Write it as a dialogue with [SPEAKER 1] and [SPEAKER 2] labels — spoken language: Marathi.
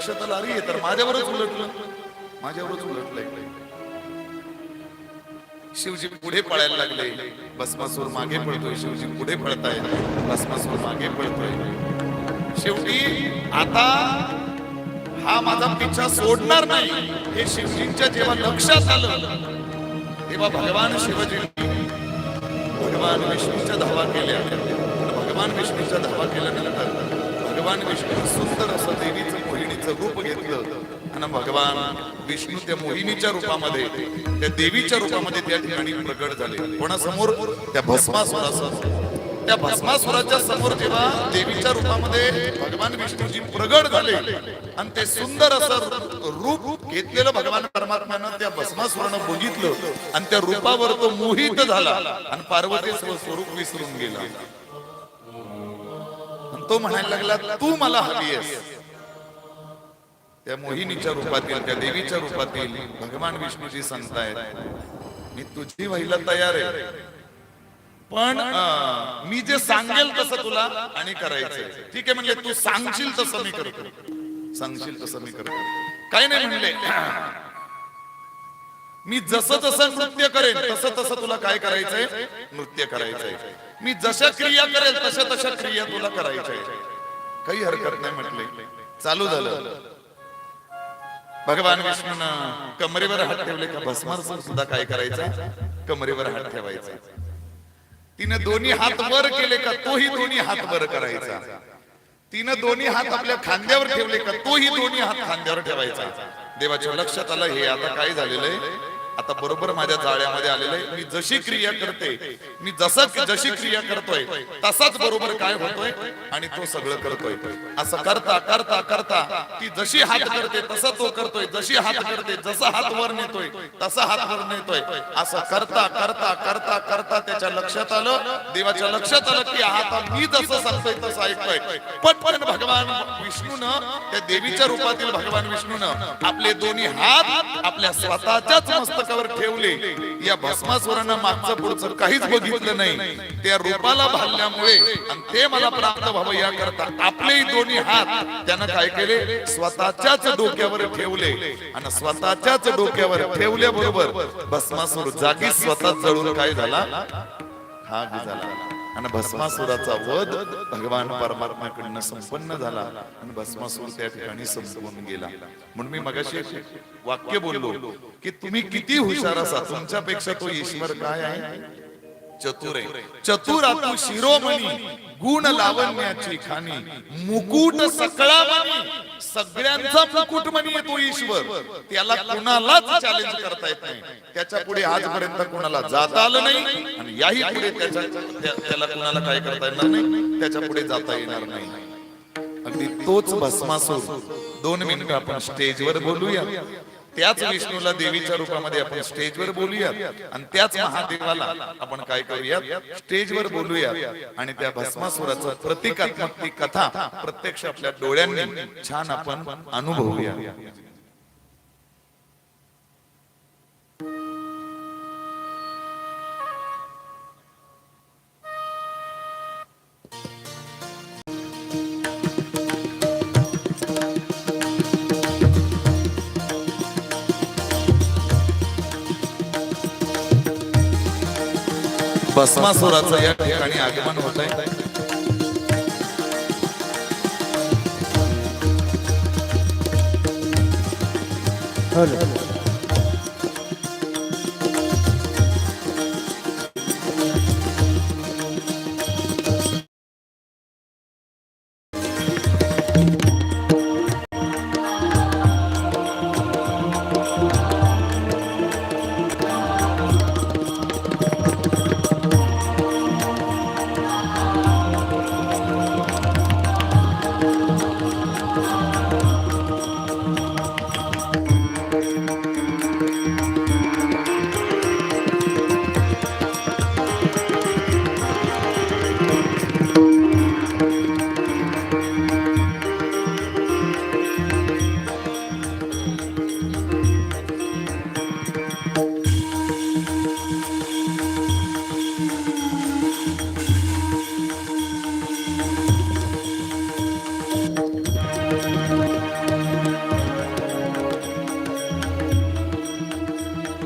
[SPEAKER 1] लक्षात आलं अरे तर माझ्यावरच उलटलं, माझ्यावरच उलटलंय. शिवजी पुढे पळायला लागले, भस्मासूर मागे पळतोय. शिवजी पुढे पळताय, भस्मासूर मागे पळतोय. शेवटी आता हा माझा पिछा सोडणार नाही हे शिवजींच्या जेव्हा लक्षात आलं तेव्हा भगवान शिवजींनी भगवान विष्णूच्या धावा केल्या. भगवान विष्णूच्या धावा केल्यानंतर भगवान विष्णू सुंदर असं देवीचं मोहिनीचं रूप घेतलं आणि भगवान विष्णू त्या मोहिनीच्या रूपामध्ये त्या देवीच्या रूपामध्ये त्या ठिकाणी प्रगट झाले. कोणासमोर? त्या भस्मासुरासमोर. त्या भस्मासुराच्या समोर जेव्हा देवीच्या रूपामध्ये भगवान विष्णूजी प्रगट झाले आणि ते सुंदर असं रूप घेतलेलं भगवान परमात्म्यानं त्या भस्मासुरानं बघितलं आणि त्या रूपावर तो मोहित झाला आणि पार्वतीचं स्वरूप विसरून गेला. तो म्हणायला लागला तू मला हवी आहेस. त्या मोहिनीच्या रूपातील त्या देवीच्या रूपातील भगवान विष्णूजी सांगतायत मी तुझी व्हायला तयार आहे, पण मी जे सांगेल तसं तुला आणि करायचंय. ठीक आहे म्हणले, तू सांगशील तसं मी करतो, सांगशील तसं मी करतो. काय नाही म्हणले, मी जसं जसं नृत्य करेन तसं तसं तुला काय करायचंय? नृत्य करायचंय. मी जशा क्रिया करेल तशा तशा क्रिया तुला करायच्या. काही हरकत नाही म्हटले. चालू झालं. भगवान विष्णूनं कमरेवर हात ठेवले का भस्मासूर सुद्धा काय करायचा? कमरेवर हात ठेवायचा. तिने दोन्ही हात वर केले का तोही दोन्ही हात वर करायचा. तिने दोन्ही हात आपल्या खांद्यावर ठेवले का तोही दोन्ही हात खांद्यावर ठेवायचा. देवाच्या लक्षात आलं हे आता काय झालेलं आहे, आता बरोबर माझ्या जाळ्यामध्ये आलेलं आहे. मी जशी क्रिया करते, मी जशी क्रिया करतोय तसाच बरोबर काय होतोय आणि तो सगळं करतोय. असं करता करता करता ती जशी हात करते तसा तो करतोय, जशी हात करते जसा हात वर नेतोय तसा हात वर नेतोय. असं करता करता करता करता त्याच्या लक्षात आलं, देवाच्या लक्षात आलं की आता मी जसं सांगतोय तसं ऐकतोय. पटपट भगवान विष्णूनं त्या देवीच्या रूपातील भगवान विष्णूनं आपले दोन्ही हात आपल्या स्वतःच्याच मस्तकावर ठेवले. या भस्मासुरानं मागचं पुढचं काहीच बघितलं नाही. त्या रूपाला भालल्यामुळे आणि ते मला प्राप्त व्हावं या करता आपले दोन्ही हात त्यानं काय केले? स्वतःच्याच डोक्यावर ठेवले आणि स्वतःच्याच डोक्यावर ठेवल्याबरोबर भस्मासूर जागी स्वतः जळून काय झाला? खाक झाला. आणि भस्मासुराचा वध भगवान परमात्म्याकडनं संपन्न झाला आणि भस्मासूर त्या ठिकाणी संपून गेला. म्हणून मी मगाशी वाक्य बोललो की तुम्ही किती हुशार असा, तुमच्यापेक्षा तो ईश्वर काय आहे? चतुर आहे. चतुरातू शिरोमणी गुण लावण्याची खाणी मुकुट सकळा मणी. सगळ्यांचा मुकुट मणी आहे तो ईश्वर. त्याला कुणालाच चॅलेंज करता येत नाही. त्याच्या पुढे आजपर्यंत कुणाला जाता आलं नाही आणि याही पुढे त्याला कुणाला काय करता येणार नाही, त्याच्या पुढे जाता येणार नाही. अगदी तोच भस्मासूर 2 मिनिटं आपण स्टेजवर बोलूया. त्याच विष्णूला देवीच्या रूपामध्ये आपण स्टेजवर बोलूया आणि त्याच महादेवाला आपण काय करूया? स्टेजवर बोलूया आणि त्या भस्मासुराचं प्रतिकात्मक ती कथा प्रत्यक्ष आपल्या डोळ्यांनी छान आपण अनुभवूया. भस्मासुराचं या ठिकाणी आगमन होत आहे.
[SPEAKER 2] हॅलो